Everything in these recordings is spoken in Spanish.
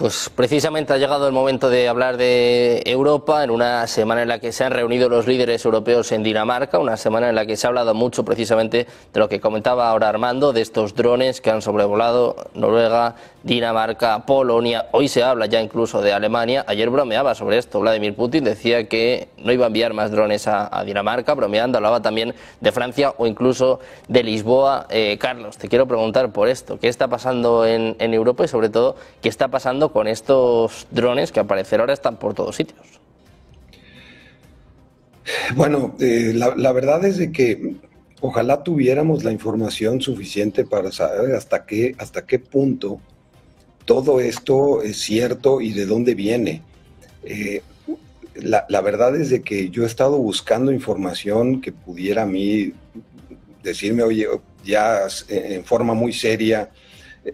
Pues precisamente ha llegado el momento de hablar de Europa en una semana en la que se han reunido los líderes europeos en Dinamarca, una semana en la que se ha hablado mucho precisamente de lo que comentaba ahora Armando, de estos drones que han sobrevolado Noruega, Dinamarca, Polonia. Hoy se habla ya incluso de Alemania. Ayer bromeaba sobre esto Vladimir Putin, decía que no iba a enviar más drones a Dinamarca, bromeando, hablaba también de Francia o incluso de Lisboa. Carlos, te quiero preguntar por esto, ¿qué está pasando en Europa y sobre todo qué está pasando con estos drones que al parecer ahora están por todos sitios? Bueno, la verdad es de que ojalá tuviéramos la información suficiente para saber hasta qué punto todo esto es cierto y de dónde viene. Eh, la verdad es de que yo he estado buscando información que pudiera a mí decirme, oye, ya en forma muy seria,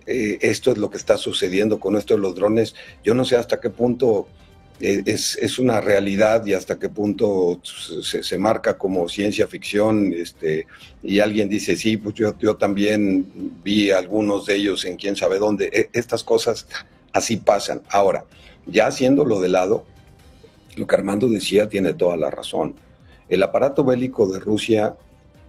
esto es lo que está sucediendo con esto de los drones. Yo no sé hasta qué punto es una realidad y hasta qué punto se marca como ciencia ficción, y alguien dice, sí, pues yo también vi algunos de ellos en quién sabe dónde. Estas cosas así pasan. Ahora, ya haciéndolo de lado, lo que Armando decía tiene toda la razón. El aparato bélico de Rusia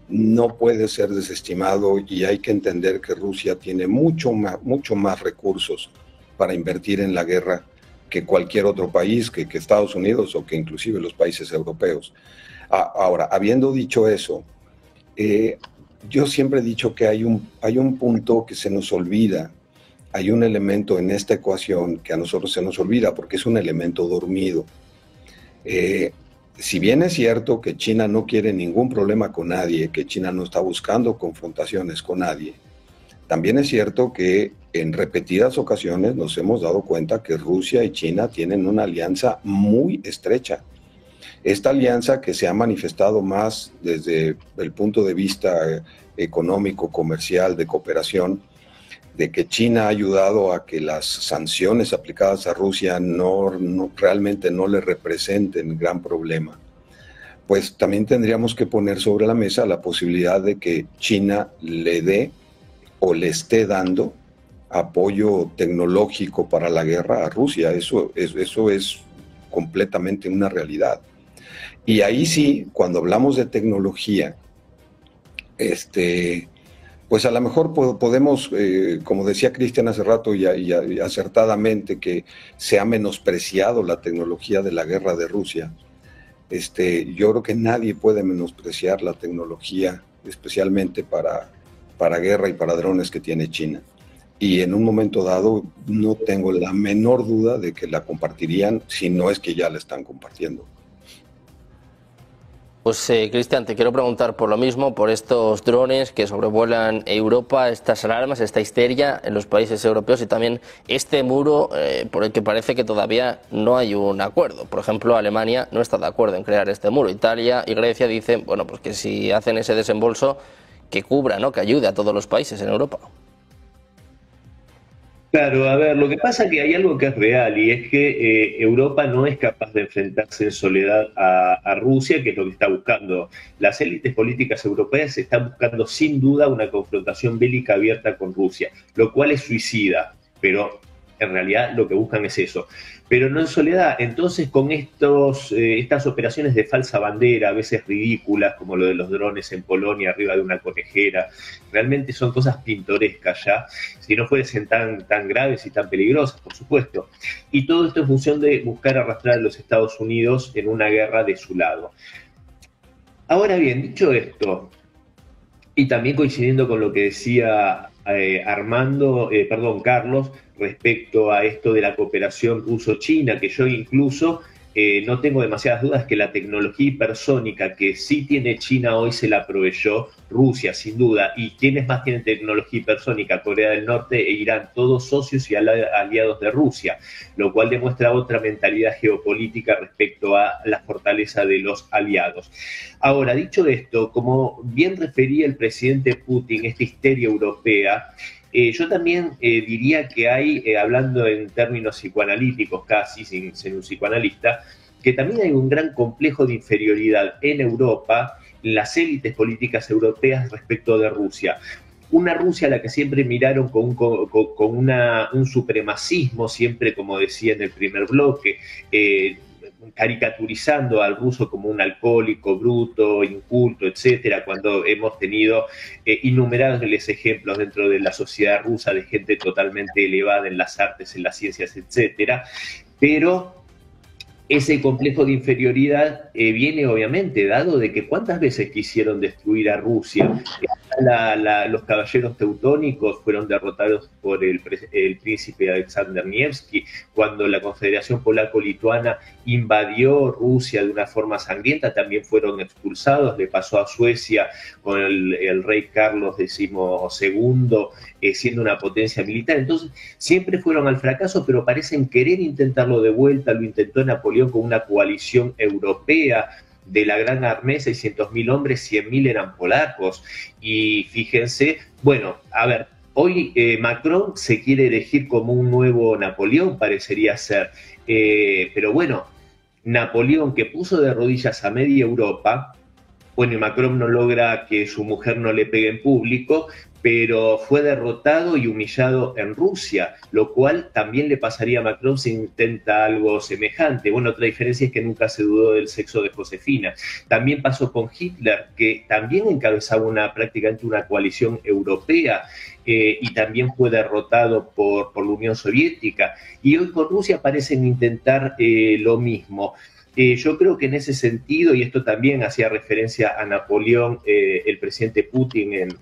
no puede ser desestimado y hay que entender que Rusia tiene mucho más recursos para invertir en la guerra que cualquier otro país, que Estados Unidos o que inclusive los países europeos. Ahora, habiendo dicho eso, yo siempre he dicho que hay un punto que se nos olvida, hay un elemento en esta ecuación que a nosotros se nos olvida porque es un elemento dormido. Si bien es cierto que China no quiere ningún problema con nadie, que China no está buscando confrontaciones con nadie, también es cierto que en repetidas ocasiones nos hemos dado cuenta que Rusia y China tienen una alianza muy estrecha. Esta alianza que se ha manifestado más desde el punto de vista económico, comercial, de cooperación, de que China ha ayudado a que las sanciones aplicadas a Rusia realmente no le representen gran problema, pues también tendríamos que poner sobre la mesa la posibilidad de que China le dé o le esté dando apoyo tecnológico para la guerra a Rusia. Eso es completamente una realidad. Y ahí sí, cuando hablamos de tecnología, pues a lo mejor podemos, como decía Cristian hace rato y acertadamente, que se ha menospreciado la tecnología de la guerra de Rusia. Yo creo que nadie puede menospreciar la tecnología, especialmente para guerra y para drones que tiene China. Y en un momento dado no tengo la menor duda de que la compartirían, si no es que ya la están compartiendo. Pues Cristian, te quiero preguntar por lo mismo, por estos drones que sobrevuelan Europa, estas alarmas, esta histeria en los países europeos y también este muro por el que parece que todavía no hay un acuerdo. Por ejemplo, Alemania no está de acuerdo en crear este muro. Italia y Grecia dicen, bueno, pues que si hacen ese desembolso, que cubra, ¿no?, que ayude a todos los países en Europa. Claro, a ver, lo que pasa es que hay algo que es real y es que Europa no es capaz de enfrentarse en soledad a Rusia, que es lo que está buscando. Las élites políticas europeas están buscando sin duda una confrontación bélica abierta con Rusia, lo cual es suicida, pero en realidad lo que buscan es eso. Pero no en soledad. Entonces, con estas operaciones de falsa bandera, a veces ridículas, como lo de los drones en Polonia arriba de una conejera, realmente son cosas pintorescas ya, si no fuesen tan graves y tan peligrosas, por supuesto. Y todo esto en función de buscar arrastrar a los Estados Unidos en una guerra de su lado. Ahora bien, dicho esto, y también coincidiendo con lo que decía Carlos, respecto a esto de la cooperación ruso-china, que yo incluso no tengo demasiadas dudas que la tecnología hipersónica que sí tiene China hoy se la proveyó Rusia, sin duda. ¿Y quiénes más tienen tecnología hipersónica? Corea del Norte e Irán, todos socios y aliados de Rusia, lo cual demuestra otra mentalidad geopolítica respecto a la fortaleza de los aliados. Ahora, dicho esto, como bien refería el presidente Putin, esta histeria europea, yo también diría que hay, hablando en términos psicoanalíticos casi, sin ser un psicoanalista, que también hay un gran complejo de inferioridad en Europa, en las élites políticas europeas respecto de Rusia. una Rusia a la que siempre miraron con un supremacismo, siempre, como decía en el primer bloque, caricaturizando al ruso como un alcohólico, bruto, inculto, etcétera, cuando hemos tenido innumerables ejemplos dentro de la sociedad rusa de gente totalmente elevada en las artes, en las ciencias, etcétera. Pero ese complejo de inferioridad viene obviamente dado de que cuántas veces quisieron destruir a Rusia. Los caballeros teutónicos fueron derrotados por el príncipe Alexander Nevsky cuando la Confederación Polaco-Lituana invadió Rusia de una forma sangrienta, también fueron expulsados. Le pasó a Suecia con el rey Carlos XII, siendo una potencia militar. Entonces siempre fueron al fracaso, pero parecen querer intentarlo de vuelta. Lo intentó Napoleón con una coalición europea de la Gran Armée, 600.000 hombres, 100.000 eran polacos. Y fíjense, bueno, a ver, hoy Macron se quiere elegir como un nuevo Napoleón, parecería ser. Pero bueno, Napoleón, que puso de rodillas a media Europa, bueno, y Macron no logra que su mujer no le pegue en público, pero fue derrotado y humillado en Rusia, lo cual también le pasaría a Macron si intenta algo semejante. Bueno, otra diferencia es que nunca se dudó del sexo de Josefina. También pasó con Hitler, que también encabezaba prácticamente una coalición europea, y también fue derrotado por la Unión Soviética. Y hoy con Rusia parecen intentar lo mismo. Yo creo que en ese sentido, y esto también hacía referencia a Napoleón, el presidente Putin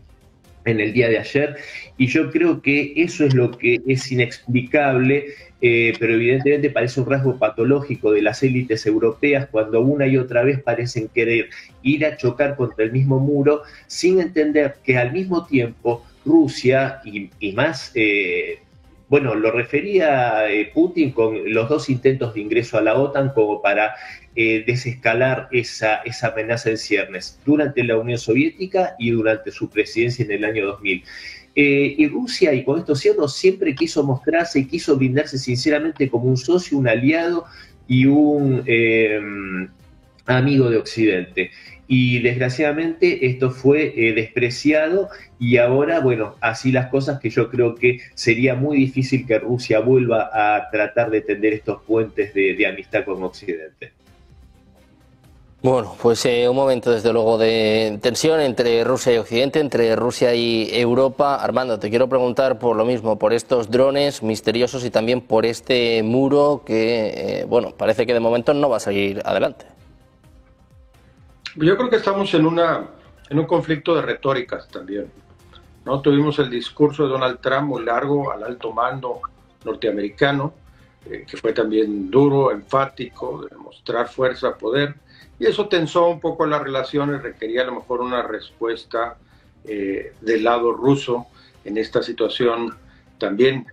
en el día de ayer, y yo creo que eso es lo que es inexplicable, pero evidentemente parece un rasgo patológico de las élites europeas cuando una y otra vez parecen querer ir a chocar contra el mismo muro sin entender que al mismo tiempo Rusia y más... bueno, lo refería Putin con los 2 intentos de ingreso a la OTAN como para desescalar esa amenaza en ciernes durante la Unión Soviética y durante su presidencia en el año 2000. Y Rusia, y con esto cierro, siempre quiso mostrarse y quiso brindarse sinceramente como un socio, un aliado y un amigo de Occidente. Y desgraciadamente esto fue despreciado y ahora, bueno, así las cosas, que yo creo que sería muy difícil que Rusia vuelva a tratar de tender estos puentes de amistad con Occidente. Bueno, pues un momento desde luego de tensión entre Rusia y Occidente, entre Rusia y Europa. Armando, te quiero preguntar por lo mismo, por estos drones misteriosos y también por este muro que, bueno, parece que de momento no va a salir adelante. Yo creo que estamos en un conflicto de retóricas también, ¿no? Tuvimos el discurso de Donald Trump muy largo al alto mando norteamericano, que fue también duro, enfático, de mostrar fuerza, poder, y eso tensó un poco las relaciones, requería a lo mejor una respuesta del lado ruso en esta situación también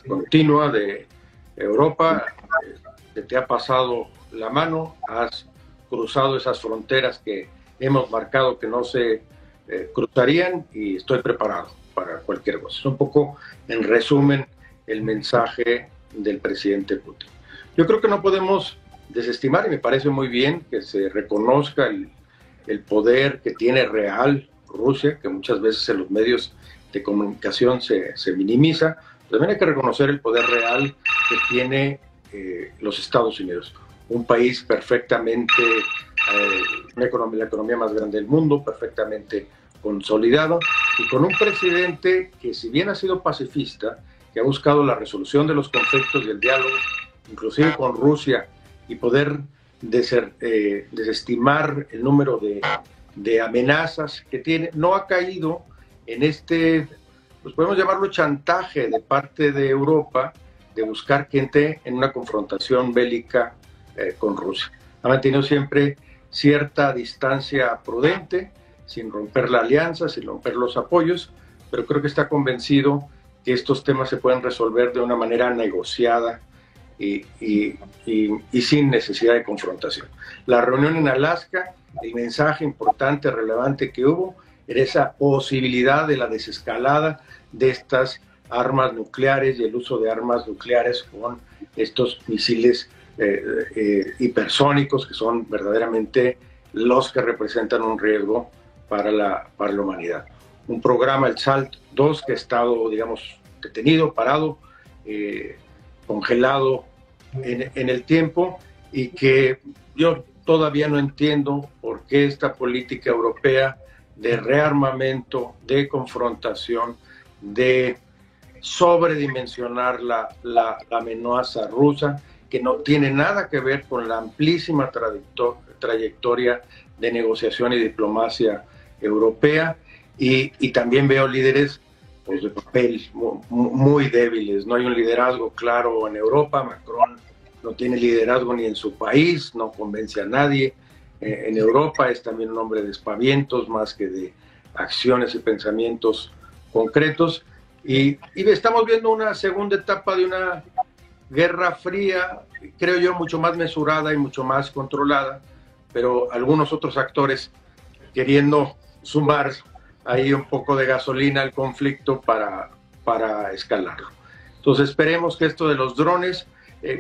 continua de Europa. Te ha pasado la mano, has cruzado esas fronteras que hemos marcado que no se cruzarían, y estoy preparado para cualquier cosa. Es un poco, en resumen, el mensaje del presidente Putin. Yo creo que no podemos desestimar, y me parece muy bien que se reconozca el poder que tiene real Rusia, que muchas veces en los medios de comunicación se minimiza. También hay que reconocer el poder real que tiene los Estados Unidos, un país perfectamente, la economía más grande del mundo, perfectamente consolidado, y con un presidente que, si bien ha sido pacifista, que ha buscado la resolución de los conflictos y el diálogo, inclusive con Rusia, y poder desestimar el número de amenazas que tiene, no ha caído en este, pues podemos llamarlo chantaje de parte de Europa, de buscar que entre en una confrontación bélica con Rusia. Ha mantenido siempre cierta distancia prudente, sin romper la alianza, sin romper los apoyos, pero creo que está convencido que estos temas se pueden resolver de una manera negociada y sin necesidad de confrontación. La reunión en Alaska, el mensaje importante, relevante que hubo, era esa posibilidad de la desescalada de estas armas nucleares y el uso de armas nucleares con estos misiles hipersónicos, que son verdaderamente los que representan un riesgo para la humanidad. un programa, el SALT-2, que ha estado, digamos, detenido, parado, congelado en el tiempo, y que yo todavía no entiendo por qué esta política europea de rearmamento, de confrontación, de sobredimensionar la amenaza rusa, que no tiene nada que ver con la amplísima trayectoria de negociación y diplomacia europea, y también veo líderes pues, de papel muy débiles. No hay un liderazgo claro en Europa. Macron no tiene liderazgo ni en su país, no convence a nadie. En Europa es también un hombre de aspavientos más que de acciones y pensamientos concretos. Y estamos viendo una segunda etapa de una guerra fría, creo yo, mucho más mesurada y mucho más controlada, pero algunos otros actores queriendo sumar ahí un poco de gasolina al conflicto para escalarlo. Entonces esperemos que esto de los drones,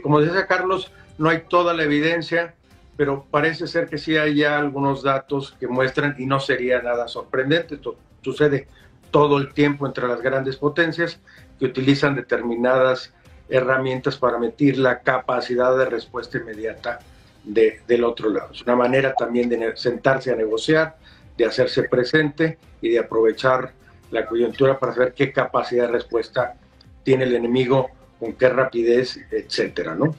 como decía Carlos, no hay toda la evidencia, pero parece ser que sí hay ya algunos datos que muestran, y no sería nada sorprendente, esto sucede todo el tiempo entre las grandes potencias, que utilizan determinadas herramientas para medir la capacidad de respuesta inmediata del otro lado. Es una manera también de sentarse a negociar, de hacerse presente y de aprovechar la coyuntura para saber qué capacidad de respuesta tiene el enemigo, con qué rapidez, etcétera, ¿no?